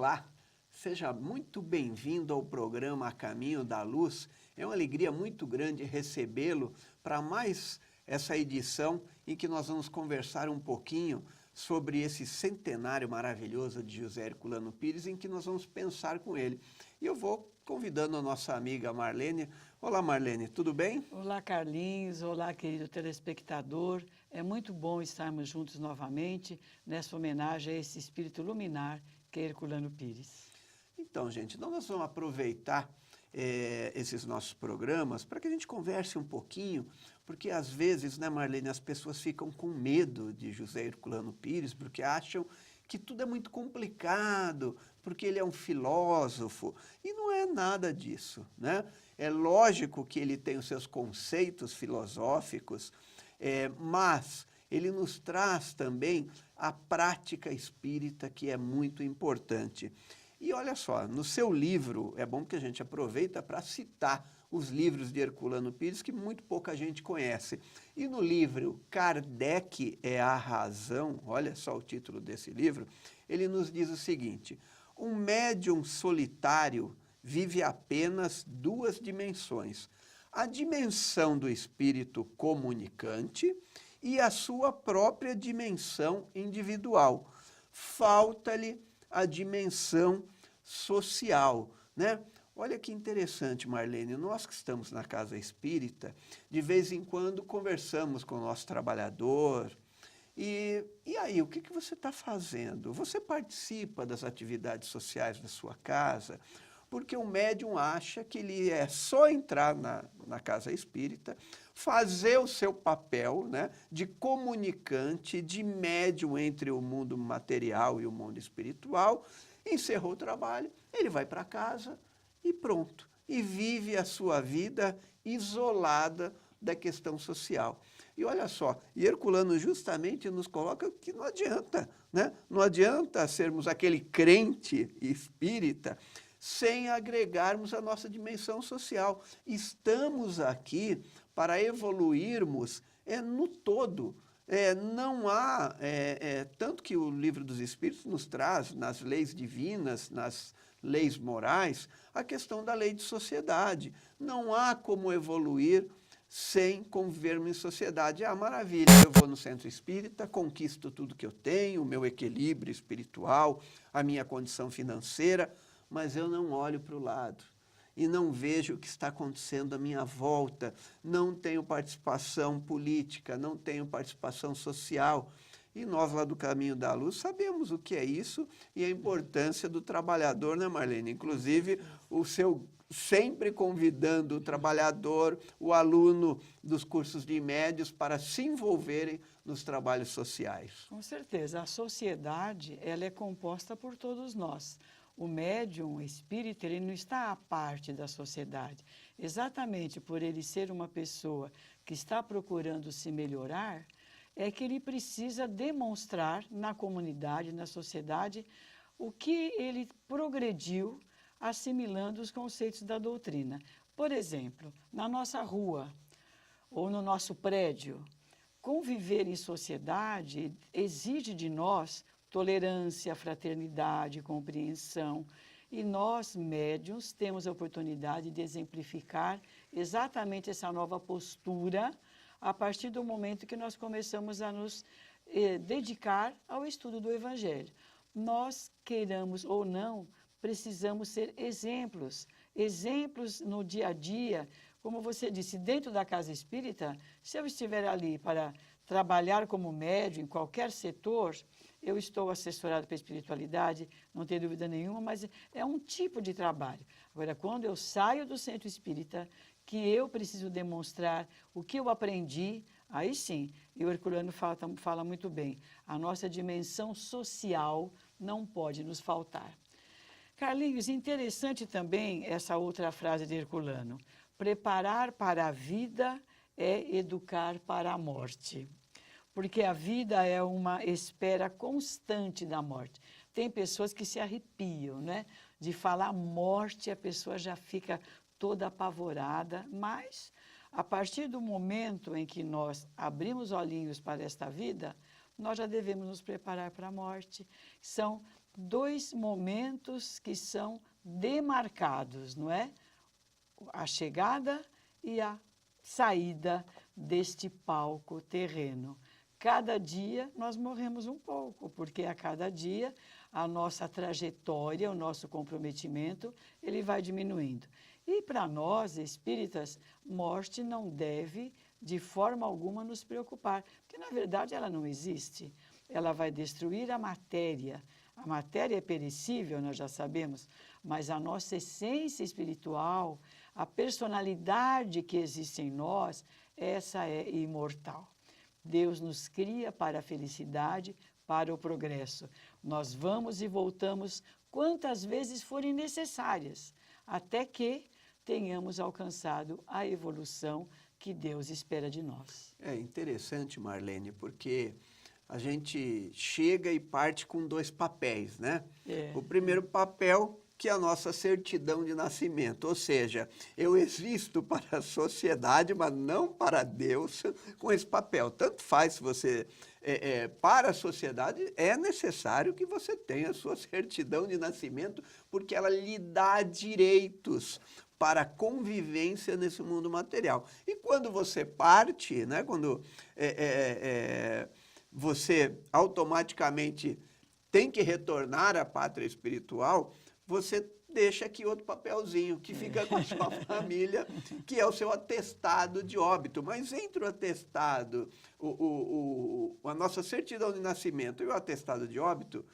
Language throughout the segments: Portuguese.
Olá, seja muito bem-vindo ao programa A Caminho da Luz. É uma alegria muito grande recebê-lo para mais essa edição em que nós vamos conversar um pouquinho sobre esse centenário maravilhoso de José Herculano Pires, em que nós vamos pensar com ele. E eu vou convidando a nossa amiga Marlene. Olá, Marlene, tudo bem? Olá, Carlinhos. Olá, querido telespectador. É muito bom estarmos juntos novamente nessa homenagem a esse espírito luminar que é Herculano Pires. Então, gente, nós vamos aproveitar esses nossos programas para que a gente converse um pouquinho, porque às vezes, né, Marlene, as pessoas ficam com medo de José Herculano Pires, porque acham que tudo é muito complicado, porque ele é um filósofo, e não é nada disso, né? É lógico que ele tem os seus conceitos filosóficos, mas ele nos traz também a prática espírita, que é muito importante. E olha só, no seu livro, é bom que a gente aproveita para citar os livros de Herculano Pires, que muito pouca gente conhece. E no livro Kardec é a Razão, olha só o título desse livro, ele nos diz o seguinte: um médium solitário vive apenas duas dimensões, a dimensão do espírito comunicante e a sua própria dimensão individual. Falta-lhe a dimensão social, né? Olha que interessante, Marlene, nós que estamos na Casa Espírita, de vez em quando conversamos com o nosso trabalhador. E aí, o que você está fazendo? Você participa das atividades sociais da sua casa? Porque o médium acha que ele é só entrar na Casa Espírita, fazer o seu papel, né, de comunicante, de médium entre o mundo material e o mundo espiritual, encerrou o trabalho, ele vai para casa e pronto. E vive a sua vida isolada da questão social. E olha só, Herculano justamente nos coloca que não adianta, né? Não adianta sermos aquele crente espírita sem agregarmos a nossa dimensão social. Estamos aqui para evoluirmos no todo. Não há, tanto que o Livro dos Espíritos nos traz, nas leis divinas, nas leis morais, a questão da lei de sociedade. Não há como evoluir sem convivermos em sociedade. Ah, maravilha, eu vou no centro espírita, conquisto tudo que eu tenho, o meu equilíbrio espiritual, a minha condição financeira, mas eu não olho para o lado e não vejo o que está acontecendo à minha volta, não tenho participação política, não tenho participação social. E nós lá do Caminho da Luz sabemos o que é isso e a importância do trabalhador, né, Marlene? Inclusive, o seu sempre convidando o trabalhador, o aluno dos cursos de médios para se envolverem nos trabalhos sociais. Com certeza, a sociedade ela é composta por todos nós. O médium, o espírito, ele não está à parte da sociedade. Exatamente por ele ser uma pessoa que está procurando se melhorar, é que ele precisa demonstrar na comunidade, na sociedade, o que ele progrediu assimilando os conceitos da doutrina. Por exemplo, na nossa rua ou no nosso prédio, conviver em sociedade exige de nós tolerância, fraternidade, compreensão. E nós, médiuns, temos a oportunidade de exemplificar exatamente essa nova postura a partir do momento que nós começamos a nos dedicar ao estudo do Evangelho. Nós, queiramos ou não, precisamos ser exemplos, exemplos no dia a dia. Como você disse, dentro da casa espírita, se eu estiver ali para trabalhar como médium em qualquer setor, eu estou assessorado pela espiritualidade, não tem dúvida nenhuma, mas é um tipo de trabalho. Agora, quando eu saio do centro espírita, que eu preciso demonstrar o que eu aprendi, aí sim, e o Herculano fala muito bem, a nossa dimensão social não pode nos faltar. Carlinhos, interessante também essa outra frase de Herculano, preparar para a vida é educar para a morte. Porque a vida é uma espera constante da morte. Tem pessoas que se arrepiam, né? De falar morte, a pessoa já fica toda apavorada, mas a partir do momento em que nós abrimos olhinhos para esta vida, nós já devemos nos preparar para a morte. São dois momentos que são demarcados, não é? A chegada e a saída deste palco terreno. Cada dia nós morremos um pouco, porque a cada dia a nossa trajetória, o nosso comprometimento, ele vai diminuindo. E para nós, espíritas, morte não deve de forma alguma nos preocupar, porque na verdade ela não existe. Ela vai destruir a matéria. A matéria é perecível, nós já sabemos, mas a nossa essência espiritual, a personalidade que existe em nós, essa é imortal. Deus nos cria para a felicidade, para o progresso. Nós vamos e voltamos quantas vezes forem necessárias, até que tenhamos alcançado a evolução que Deus espera de nós. É interessante, Marlene, porque a gente chega e parte com dois papéis, né? O primeiro papel, que é a nossa certidão de nascimento, ou seja, eu existo para a sociedade, mas não para Deus, com esse papel. Tanto faz se você, para a sociedade, é necessário que você tenha a sua certidão de nascimento, porque ela lhe dá direitos para a convivência nesse mundo material. E quando você parte, né, quando você automaticamente tem que retornar à pátria espiritual, você deixa aqui outro papelzinho que fica com a sua família, que é o seu atestado de óbito. Mas entre o atestado, a nossa certidão de nascimento e o atestado de óbito,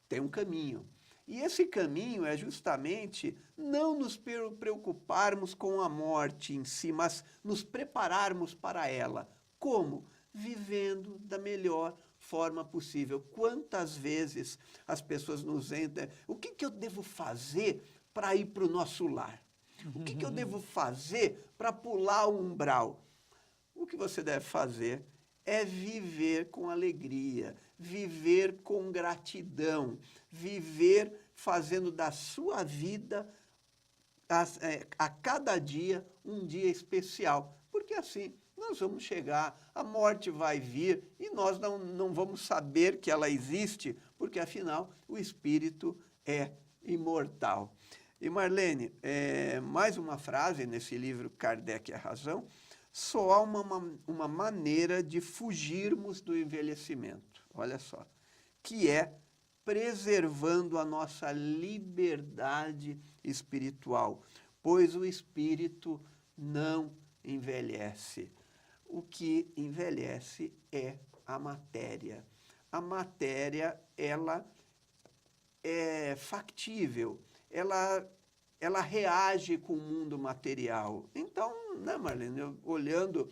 tem um caminho. E esse caminho é justamente não nos preocuparmos com a morte em si, mas nos prepararmos para ela. Como? Vivendo da melhor forma possível. Quantas vezes as pessoas nos entram, o que eu devo fazer para ir para o nosso lar? O que eu devo fazer para pular o umbral? O que você deve fazer é viver com alegria, viver com gratidão, viver fazendo da sua vida, a cada dia, um dia especial. Porque assim nós vamos chegar, a morte vai vir e nós não vamos saber que ela existe, porque afinal o espírito é imortal. E Marlene, mais uma frase nesse livro Kardec e a Razão: só há uma maneira de fugirmos do envelhecimento, olha só, que é preservando a nossa liberdade espiritual, pois o espírito não envelhece. O que envelhece é a matéria. A matéria, ela é factível, ela reage com o mundo material. Então, né, Marlene, olhando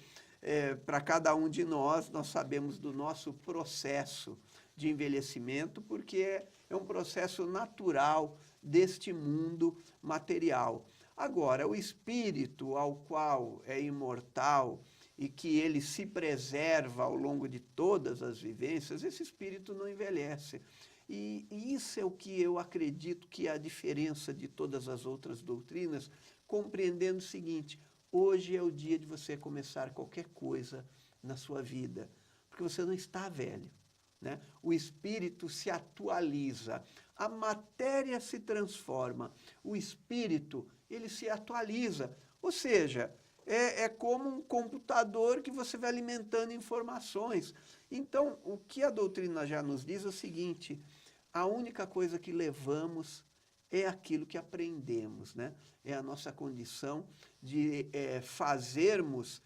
para cada um de nós, nós sabemos do nosso processo de envelhecimento, porque é um processo natural deste mundo material. Agora, o espírito, ao qual é imortal e que ele se preserva ao longo de todas as vivências, esse espírito não envelhece. E isso é o que eu acredito que é a diferença de todas as outras doutrinas, compreendendo o seguinte: hoje é o dia de você começar qualquer coisa na sua vida, porque você não está velho, né? O espírito se atualiza, a matéria se transforma, o espírito, ele se atualiza, ou seja, é como um computador que você vai alimentando informações. Então, o que a doutrina já nos diz é o seguinte: a única coisa que levamos é aquilo que aprendemos, né? É a nossa condição de fazermos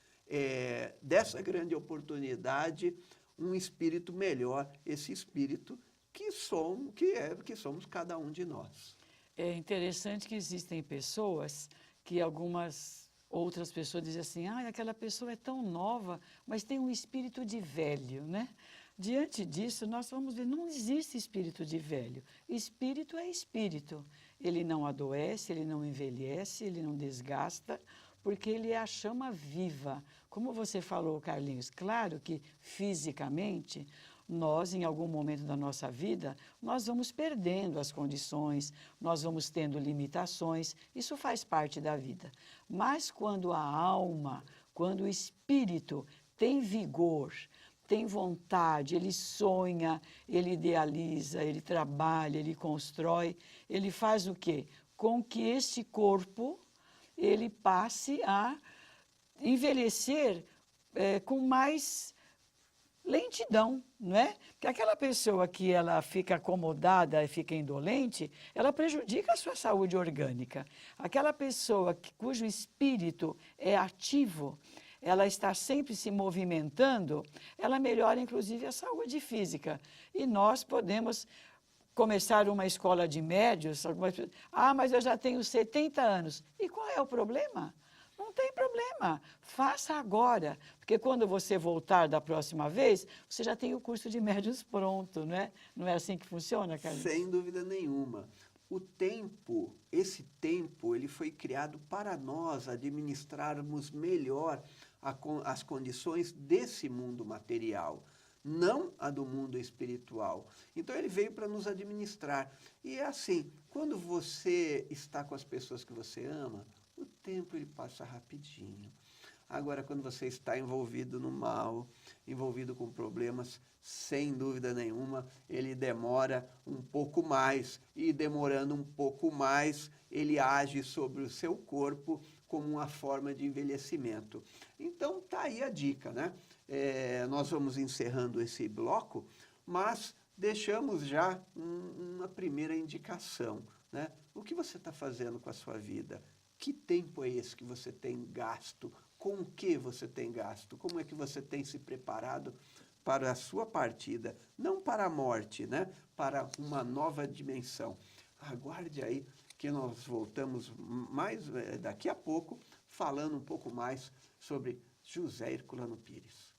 dessa grande oportunidade um espírito melhor, esse espírito que somos cada um de nós. É interessante que existem pessoas que algumas outras pessoas dizem assim: aquela pessoa é tão nova, mas tem um espírito de velho, né? Diante disso, nós vamos ver, não existe espírito de velho. Espírito é espírito. Ele não adoece, ele não envelhece, ele não desgasta, porque ele é a chama viva. Como você falou, Carlinhos, claro que fisicamente nós, em algum momento da nossa vida, nós vamos perdendo as condições, nós vamos tendo limitações, isso faz parte da vida. Mas quando a alma, quando o espírito tem vigor, tem vontade, ele sonha, ele idealiza, ele trabalha, ele constrói, ele faz o quê? Com que este corpo ele passe a envelhecer com mais lentidão, não é? Porque aquela pessoa que ela fica acomodada e fica indolente, ela prejudica a sua saúde orgânica. Aquela pessoa cujo espírito é ativo, ela está sempre se movimentando, ela melhora inclusive a saúde física. E nós podemos começar uma escola de médios, mas eu já tenho 70 anos. E qual é o problema? Não tem problema, faça agora, porque quando você voltar da próxima vez, você já tem o curso de médiuns pronto, não é? Não é assim que funciona, Carlos? Sem dúvida nenhuma. O tempo, esse tempo, ele foi criado para nós administrarmos melhor as condições desse mundo material, não a do mundo espiritual. Então ele veio para nos administrar. E é assim, quando você está com as pessoas que você ama, o tempo ele passa rapidinho. Agora, quando você está envolvido no mal, envolvido com problemas, sem dúvida nenhuma, ele demora um pouco mais. E demorando um pouco mais, ele age sobre o seu corpo como uma forma de envelhecimento. Então, tá aí a dica, né? Nós vamos encerrando esse bloco, mas deixamos já uma primeira indicação, né? O que você está fazendo com a sua vida? Que tempo é esse que você tem gasto? Com o que você tem gasto? Como é que você tem se preparado para a sua partida? Não para a morte, né? Para uma nova dimensão. Aguarde aí que nós voltamos mais daqui a pouco, falando um pouco mais sobre José Herculano Pires.